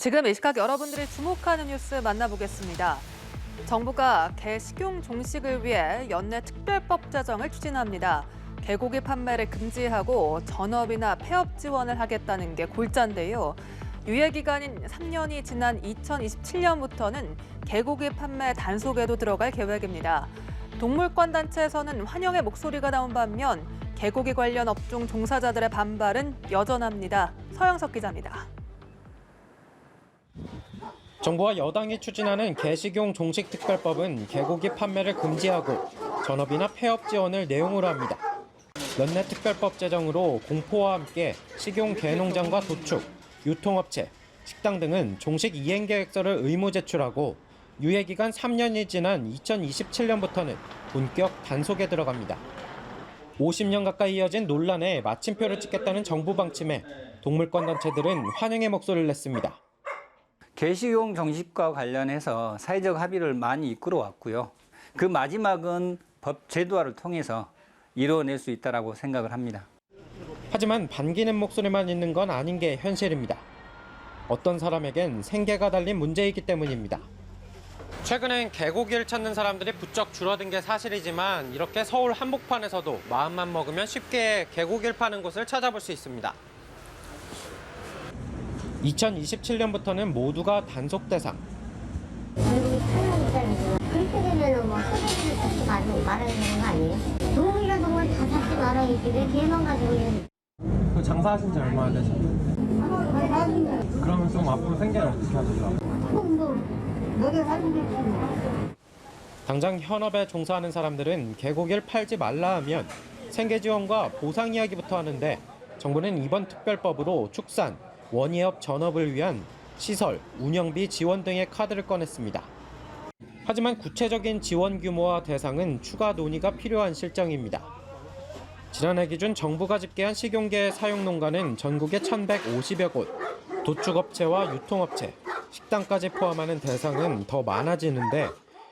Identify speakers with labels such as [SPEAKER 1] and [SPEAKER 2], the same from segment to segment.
[SPEAKER 1] 지금 이 시각 여러분들이 주목하는 뉴스 만나보겠습니다. 정부가 개 식용 종식을 위해 연내 특별법 제정을 추진합니다. 개고기 판매를 금지하고 전업이나 폐업 지원을 하겠다는 게 골자인데요. 유예 기간인 3년이 지난 2027년부터는 개고기 판매 단속에도 들어갈 계획입니다. 동물권 단체에서는 환영의 목소리가 나온 반면 개고기 관련 업종 종사자들의 반발은 여전합니다. 서영석 기자입니다.
[SPEAKER 2] 정부와 여당이 추진하는 개식용 종식특별법은 개고기 판매를 금지하고 전업이나 폐업 지원을 내용으로 합니다. 연내 특별법 제정으로 공포와 함께 식용 개농장과 도축, 유통업체, 식당 등은 종식 이행계획서를 의무 제출하고 유예기간 3년이 지난 2027년부터는 본격 단속에 들어갑니다. 50년 가까이 이어진 논란에 마침표를 찍겠다는 정부 방침에 동물권 단체들은 환영의 목소리를 냈습니다.
[SPEAKER 3] 개식용 종식과 관련해서 사회적 합의를 많이 이끌어왔고요. 그 마지막은 법 제도화를 통해서 이루어낼 수 있다고 생각을 합니다.
[SPEAKER 2] 하지만 반기는 목소리만 있는 건 아닌 게 현실입니다. 어떤 사람에겐 생계가 달린 문제이기 때문입니다. 최근엔 개고기를 찾는 사람들이 부쩍 줄어든 게 사실이지만 이렇게 서울 한복판에서도 마음만 먹으면 쉽게 개고기를 파는 곳을 찾아볼 수 있습니다. 2027년부터는 모두가 단속 대상.
[SPEAKER 4] 그렇게 되면은 뭐 소비를 잡지 말아야 되는 거 아니에요? 동물이랑 동물 다 잡지 말아야지. 왜 개만 가지고 있는?
[SPEAKER 2] 장사하신 지 얼마나 되셨나요? 그러면 좀 앞으로 생계를 어떻게 하실까요? 당장 현업에 종사하는 사람들은 개고기를 팔지 말라 하면 생계 지원과 보상 이야기부터 하는데 정부는 이번 특별법으로 축산, 원예업 전업을 위한 시설, 운영비 지원 등의 카드를 꺼냈습니다. 하지만 구체적인 지원 규모와 대상은 추가 논의가 필요한 실정입니다. 지난해 기준 정부가 집계한 식용개 사용 농가는 전국에 1,150여 곳, 도축업체와 유통업체, 식당까지 포함하는 대상은 더 많아지는데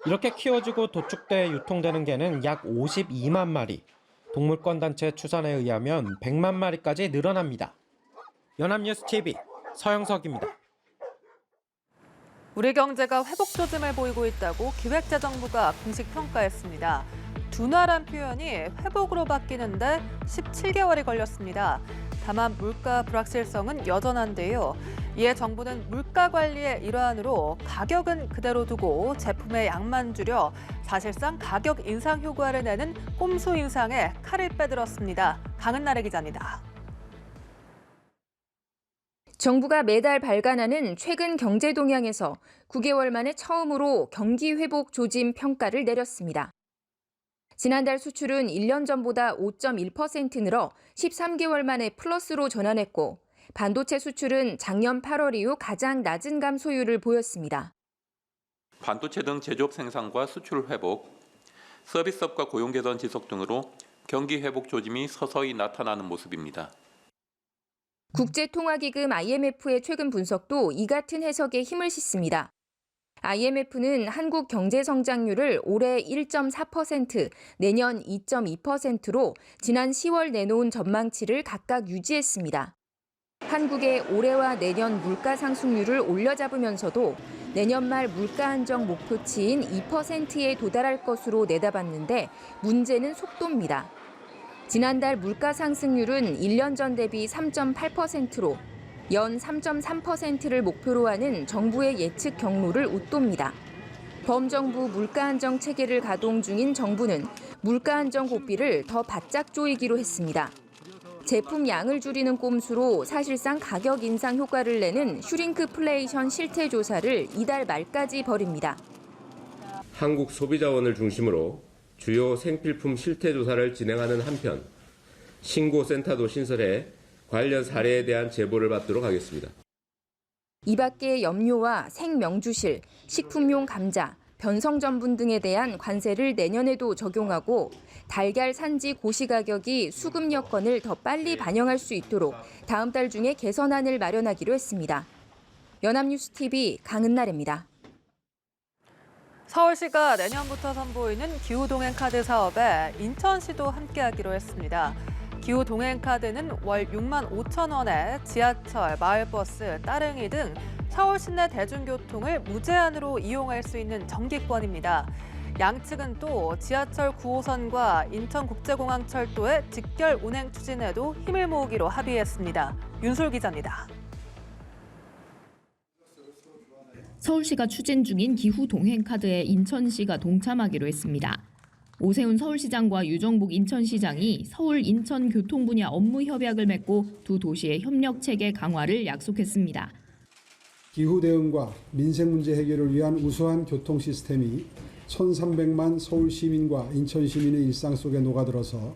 [SPEAKER 2] 이렇게 키워지고 도축돼 유통되는 개는 약 52만 마리, 동물권 단체 추산에 의하면 100만 마리까지 늘어납니다. 연합뉴스TV 서영석입니다.
[SPEAKER 1] 우리 경제가 회복 조짐을 보이고 있다고 기획재정부가 공식 평가했습니다. 둔화란 표현이 회복으로 바뀌는데 17개월이 걸렸습니다. 다만 물가 불확실성은 여전한데요. 이에 정부는 물가 관리의 일환으로 가격은 그대로 두고 제품의 양만 줄여 사실상 가격 인상 효과를 내는 꼼수 인상에 칼을 빼들었습니다. 강은나래 기자입니다.
[SPEAKER 5] 정부가 매달 발간하는 최근 경제 동향에서 9개월 만에 처음으로 경기 회복 조짐 평가를 내렸습니다. 지난달 수출은 1년 전보다 5.1% 늘어 13개월 만에 플러스로 전환했고 반도체 수출은 작년 8월 이후 가장 낮은 감소율을 보였습니다.
[SPEAKER 6] 반도체 등 제조업 생산과 수출 회복, 서비스업과 고용 개선 지속 등으로 경기 회복 조짐이 서서히 나타나는 모습입니다.
[SPEAKER 5] 국제통화기금 IMF의 최근 분석도 이 같은 해석에 힘을 싣습니다. IMF는 한국 경제 성장률을 올해 1.4%, 내년 2.2%로 지난 10월 내놓은 전망치를 각각 유지했습니다. 한국의 올해와 내년 물가 상승률을 올려잡으면서도 내년 말 물가 안정 목표치인 2%에 도달할 것으로 내다봤는데 문제는 속도입니다. 지난달 물가 상승률은 1년 전 대비 3.8%로 연 3.3%를 목표로 하는 정부의 예측 경로를 웃돕니다. 범정부 물가 안정 체계를 가동 중인 정부는 물가 안정 고삐를 더 바짝 조이기로 했습니다. 제품 양을 줄이는 꼼수로 사실상 가격 인상 효과를 내는 슈링크플레이션 실태 조사를 이달 말까지 벌입니다.
[SPEAKER 7] 한국 소비자원을 중심으로 주요 생필품 실태 조사를 진행하는 한편 신고센터도 신설해 관련 사례에 대한 제보를 받도록 하겠습니다.
[SPEAKER 5] 이 밖에 염료와 생명주실, 식품용 감자, 변성전분 등에 대한 관세를 내년에도 적용하고 달걀 산지 고시 가격이 수급 여건을 더 빨리 반영할 수 있도록 다음 달 중에 개선안을 마련하기로 했습니다. 연합뉴스TV 강은나래입니다.
[SPEAKER 1] 서울시가 내년부터 선보이는 기후동행카드 사업에 인천시도 함께하기로 했습니다. 기후동행카드는 월 6만 5천 원에 지하철, 마을버스, 따릉이 등 서울 시내 대중교통을 무제한으로 이용할 수 있는 정기권입니다. 양측은 또 지하철 9호선과 인천국제공항철도의 직결 운행 추진에도 힘을 모으기로 합의했습니다. 윤솔 기자입니다.
[SPEAKER 8] 서울시가 추진 중인 기후 동행 카드에 인천시가 동참하기로 했습니다. 오세훈 서울시장과 유정복 인천시장이 서울 인천 교통 분야 업무 협약을 맺고 두 도시의 협력 체계 강화를 약속했습니다.
[SPEAKER 9] 기후 대응과 민생 문제 해결을 위한 우수한 교통 시스템이 1,300만 서울 시민과 인천 시민의 일상 속에 녹아들어서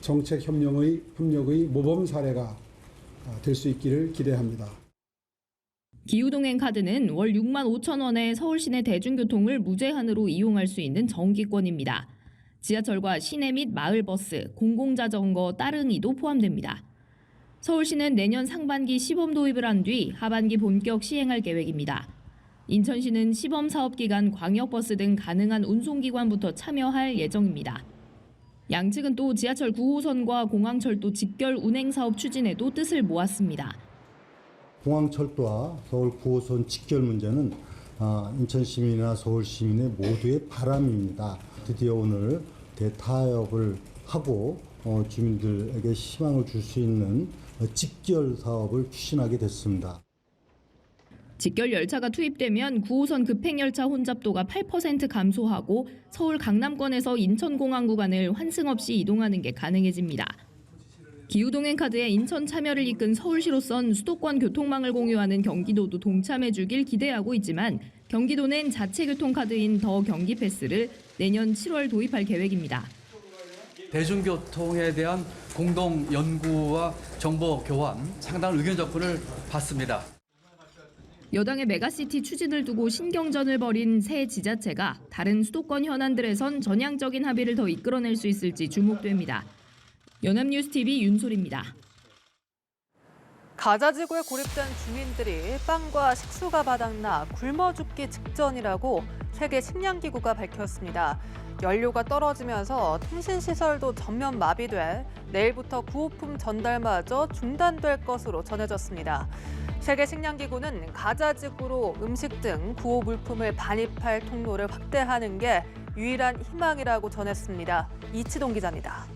[SPEAKER 9] 정책 협력의 모범 사례가 될 수 있기를 기대합니다.
[SPEAKER 8] 기후동행 카드는 월 6만 5천 원에 서울 시내 대중교통을 무제한으로 이용할 수 있는 정기권입니다. 지하철과 시내 및 마을버스, 공공자전거 따릉이도 포함됩니다. 서울시는 내년 상반기 시범 도입을 한 뒤 하반기 본격 시행할 계획입니다. 인천시는 시범 사업 기간 광역버스 등 가능한 운송기관부터 참여할 예정입니다. 양측은 또 지하철 9호선과 공항철도 직결 운행 사업 추진에도 뜻을 모았습니다.
[SPEAKER 10] 공항철도와 서울 9호선 직결 문제는 인천 시민이나 서울 시민의 모두의 바람입니다. 드디어 오늘 대타협을 하고 주민들에게 희망을 줄 수 있는 직결 사업을 추진하게 됐습니다.
[SPEAKER 8] 직결 열차가 투입되면 9호선 급행열차 혼잡도가 8% 감소하고 서울 강남권에서 인천공항 구간을 환승 없이 이동하는 게 가능해집니다. 기후동행 카드에 인천 참여를 이끈 서울시로선 수도권 교통망을 공유하는 경기도도 동참해주길 기대하고 있지만 경기도는 자체 교통카드인 더 경기 패스를 내년 7월 도입할 계획입니다.
[SPEAKER 11] 대중교통에 대한 공동 연구와 정보 교환, 상당한 의견 접근을 받습니다.
[SPEAKER 8] 여당의 메가시티 추진을 두고 신경전을 벌인 새 지자체가 다른 수도권 현안들에선 전향적인 합의를 더 이끌어낼 수 있을지 주목됩니다. 연합뉴스TV 윤솔입니다.
[SPEAKER 1] 가자 지구에 고립된 주민들이 빵과 식수가 바닥나 굶어 죽기 직전이라고 세계 식량기구가 밝혔습니다. 연료가 떨어지면서 통신시설도 전면 마비돼 내일부터 구호품 전달마저 중단될 것으로 전해졌습니다. 세계 식량기구는 가자 지구로 음식 등 구호 물품을 반입할 통로를 확대하는 게 유일한 희망이라고 전했습니다. 이치동 기자입니다.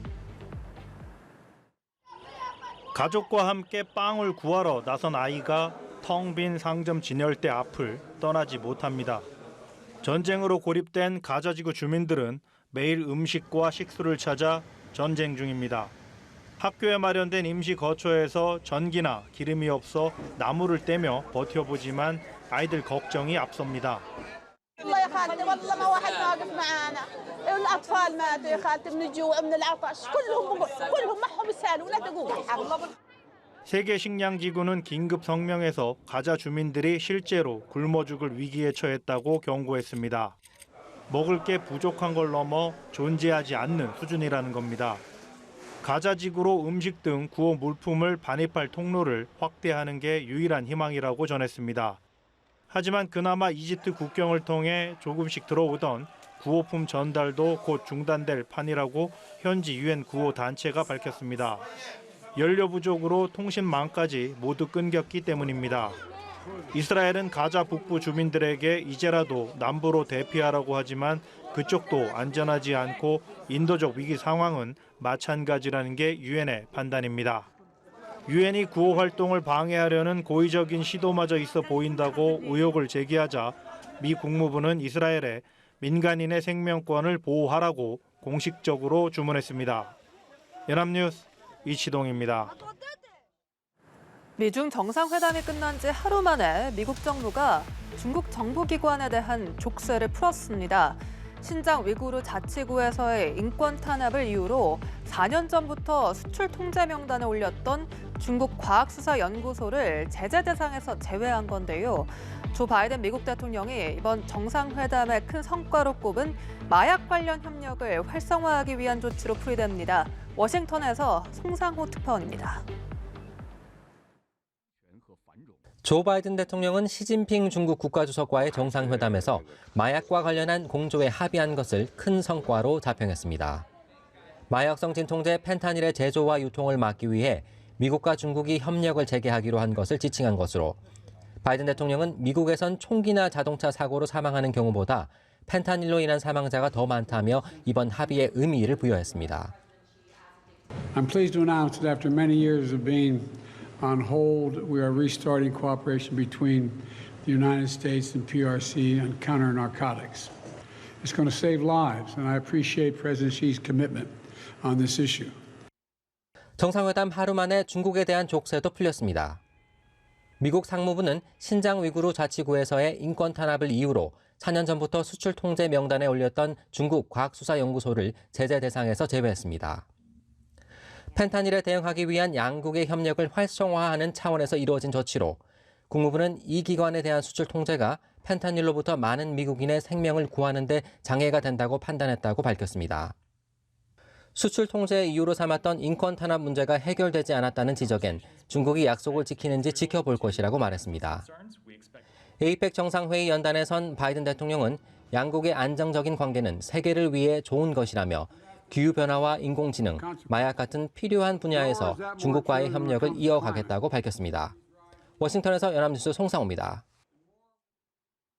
[SPEAKER 12] 가족과 함께 빵을 구하러 나선 아이가 텅 빈 상점 진열대 앞을 떠나지 못합니다. 전쟁으로 고립된 가자지구 주민들은 매일 음식과 식수를 찾아 전쟁 중입니다. 학교에 마련된 임시 거처에서 전기나 기름이 없어 나무를 떼며 버텨보지만 아이들 걱정이 앞섭니다. 세계 식량기구는 긴급 성명에서 가자 주민들이 실제로 굶어 죽을 위기에 처했다고 경고했습니다. 먹을 게 부족한 걸 넘어 존재하지 않는 수준이라는 겁니다. 가자 지구로 음식 등 구호 물품을 반입할 통로를 확대하는 게 유일한 희망이라고 전했습니다. 하지만 그나마 이집트 국경을 통해 조금씩 들어오던 구호품 전달도 곧 중단될 판이라고 현지 유엔 구호 단체가 밝혔습니다. 연료 부족으로 통신망까지 모두 끊겼기 때문입니다. 이스라엘은 가자 북부 주민들에게 이제라도 남부로 대피하라고 하지만 그쪽도 안전하지 않고 인도적 위기 상황은 마찬가지라는 게 유엔의 판단입니다. 유엔이 구호 활동을 방해하려는 고의적인 시도마저 있어 보인다고 의혹을 제기하자 미 국무부는 이스라엘에 민간인의 생명권을 보호하라고 공식적으로 주문했습니다. 연합뉴스 이치동입니다.
[SPEAKER 1] 미중 정상회담이 끝난 지 하루 만에 미국 정부가 중국 정부기관에 대한 족쇄를 풀었습니다. 신장 위구르 자치구에서의 인권 탄압을 이유로 4년 전부터 수출 통제 명단에 올렸던 중국 과학수사연구소를 제재 대상에서 제외한 건데요. 조 바이든 미국 대통령이 이번 정상회담의 큰 성과로 꼽은 마약 관련 협력을 활성화하기 위한 조치로 풀이됩니다. 워싱턴에서 송상호 특파원입니다.
[SPEAKER 13] 조 바이든 대통령은 시진핑 중국 국가주석과의 정상회담에서 마약과 관련한 공조에 합의한 것을 큰 성과로 자평했습니다. 마약성 진통제 펜타닐의 제조와 유통을 막기 위해 미국과 중국이 협력을 재개하기로 한 것을 지칭한 것으로 바이든 대통령은 미국에선 총기나 자동차 사고로 사망하는 경우보다 펜타닐로 인한 사망자가 더 많다며 이번 합의에 의미를 부여했습니다.
[SPEAKER 14] I'm pleased to announce that after many years of being on hold, we are restarting cooperation between the United States and PRC on counter-narcotics. It's going to save lives, and I appreciate President Xi's commitment on this issue.
[SPEAKER 13] 정상회담 하루 만에 중국에 대한 족쇄도 풀렸습니다. 미국 상무부는 신장 위구르 자치구에서의 인권 탄압을 이유로 4년 전부터 수출 통제 명단에 올렸던 중국 과학수사연구소를 제재 대상에서 제외했습니다. 펜타닐에 대응하기 위한 양국의 협력을 활성화하는 차원에서 이루어진 조치로 국무부는 이 기관에 대한 수출 통제가 펜타닐로부터 많은 미국인의 생명을 구하는 데 장애가 된다고 판단했다고 밝혔습니다. 수출 통제 이유로 삼았던 인권 탄압 문제가 해결되지 않았다는 지적엔 중국이 약속을 지키는지 지켜볼 것이라고 말했습니다. 에이펙 정상회의 연단에선 바이든 대통령은 양국의 안정적인 관계는 세계를 위해 좋은 것이라며 기후변화와 인공지능, 마약 같은 필요한 분야에서 중국과의 협력을 이어가겠다고 밝혔습니다. 워싱턴에서 연합뉴스 송상호입니다.